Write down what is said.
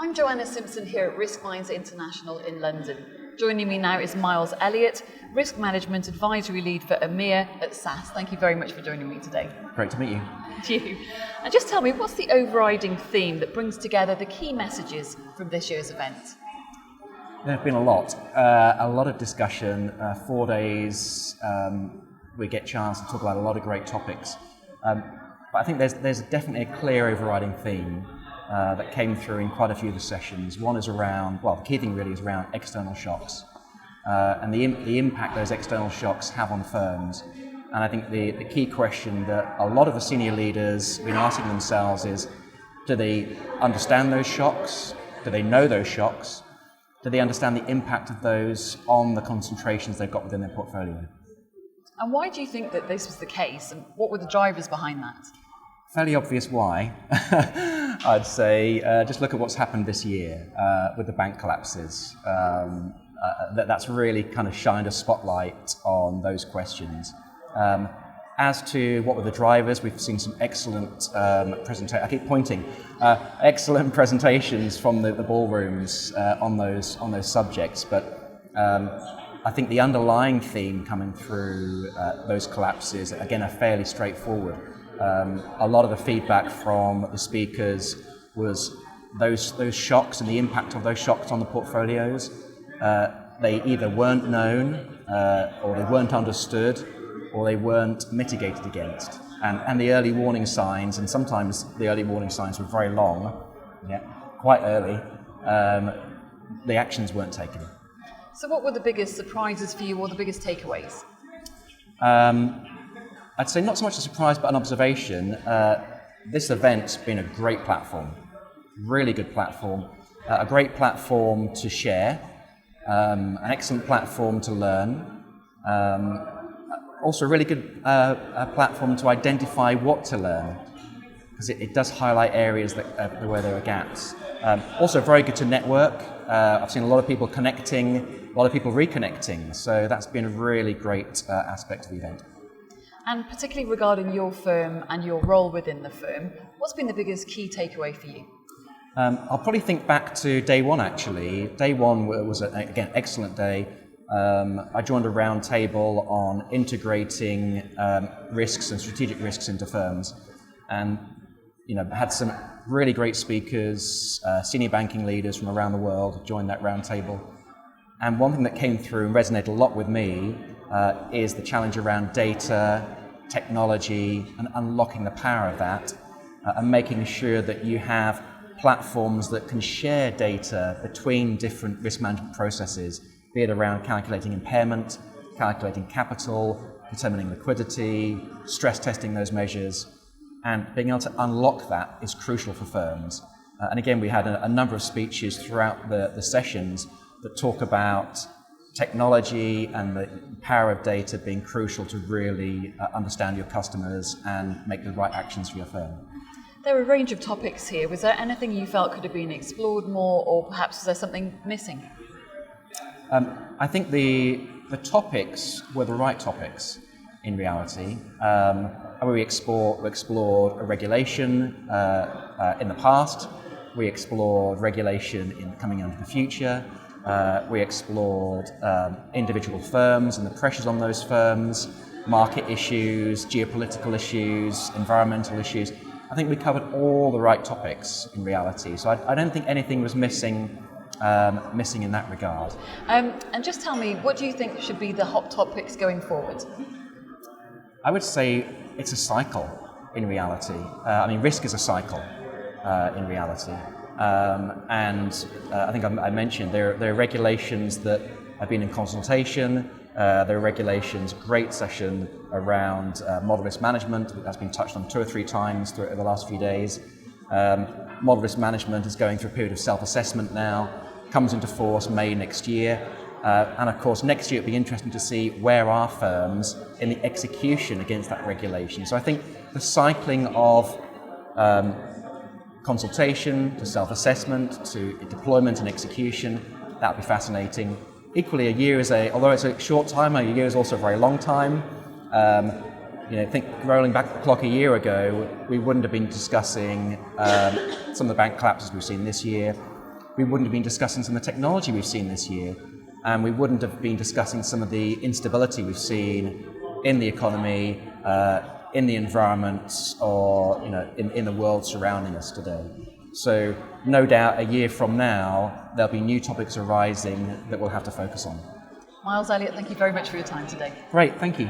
I'm Joanna Simpson here at RiskMinds International in London. Joining me now is Miles Elliott, Risk Management Advisory Lead for EMEA at SAS. Thank you very much for joining me today. Great to meet you. Thank you. And just tell me, what's the overriding theme that brings together the key messages from this year's event? There have been a lot of discussion, 4 days. We get a chance to talk about a lot of great topics. But I think there's definitely a clear overriding theme that came through in quite a few of the sessions. One is around, the key thing really is around external shocks and the impact those external shocks have on firms. And I think the key question that a lot of the senior leaders have been asking themselves is, do they understand those shocks? Do they know those shocks? Do they understand the impact of those on the concentrations they've got within their portfolio? And why do you think that this was the case, and what were the drivers behind that? Fairly obvious why. I'd say just look at what's happened this year with the bank collapses. That's really kind of shined a spotlight on those questions. As to what were the drivers, we've seen some excellent presentations. I keep pointing. Excellent presentations from the ballrooms on those subjects. But I think the underlying theme coming through those collapses, again, are fairly straightforward. A lot of the feedback from the speakers was those shocks and the impact of those shocks on the portfolios. They either weren't known, or they weren't understood, or they weren't mitigated against. And the early warning signs, and sometimes the early warning signs were very long, quite early, the actions weren't taken. So what were the biggest surprises for you, or the biggest takeaways? I'd say not so much a surprise, but an observation. This event's been a great platform, really good platform, a great platform to share, an excellent platform to learn, also a really good platform to identify what to learn, because it does highlight areas where there are gaps. Also very good to network. I've seen a lot of people connecting, a lot of people reconnecting, so that's been a really great aspect of the event. And particularly regarding your firm and your role within the firm, what's been the biggest key takeaway for you? I'll probably think back to day one, actually. Day one was, again, excellent day. I joined a round table on integrating risks and strategic risks into firms, and had some really great speakers, senior banking leaders from around the world join that round table. And one thing that came through and resonated a lot with me is the challenge around data, technology, and unlocking the power of that, and making sure that you have platforms that can share data between different risk management processes, be it around calculating impairment, calculating capital, determining liquidity, stress testing those measures, and being able to unlock that is crucial for firms. And again, we had a number of speeches throughout the sessions that talk about technology and the power of data being crucial to really understand your customers and make the right actions for your firm. There are a range of topics here. Was there anything you felt could have been explored more, or perhaps was there something missing? I think the topics were the right topics in reality. We explored a regulation in the past. We explored regulation coming into the future. We explored individual firms and the pressures on those firms, market issues, geopolitical issues, environmental issues. I think we covered all the right topics in reality. So I don't think anything was missing in that regard. And just tell me, what do you think should be the hot topics going forward? I would say it's a cycle in reality. Risk is a cycle in reality. I think I mentioned there are regulations that have been in consultation. There are regulations, great session around model risk management that's been touched on 2 or 3 times through the last few days. Model risk management is going through a period of self-assessment now, comes into force May next year. And of course, next year it'll be interesting to see where are firms in the execution against that regulation. So I think the cycling of consultation to self-assessment to deployment and execution, that would be fascinating. Equally, a year although it's a short time, a year is also a very long time. Think rolling back the clock a year ago, we wouldn't have been discussing some of the bank collapses we've seen this year. we wouldn't have been discussing some of the technology we've seen this year, and we wouldn't have been discussing some of the instability we've seen in the economy, in the environment, or in the world surrounding us today. So no doubt a year from now, there'll be new topics arising that we'll have to focus on. Miles Elliott, thank you very much for your time today. Great, thank you.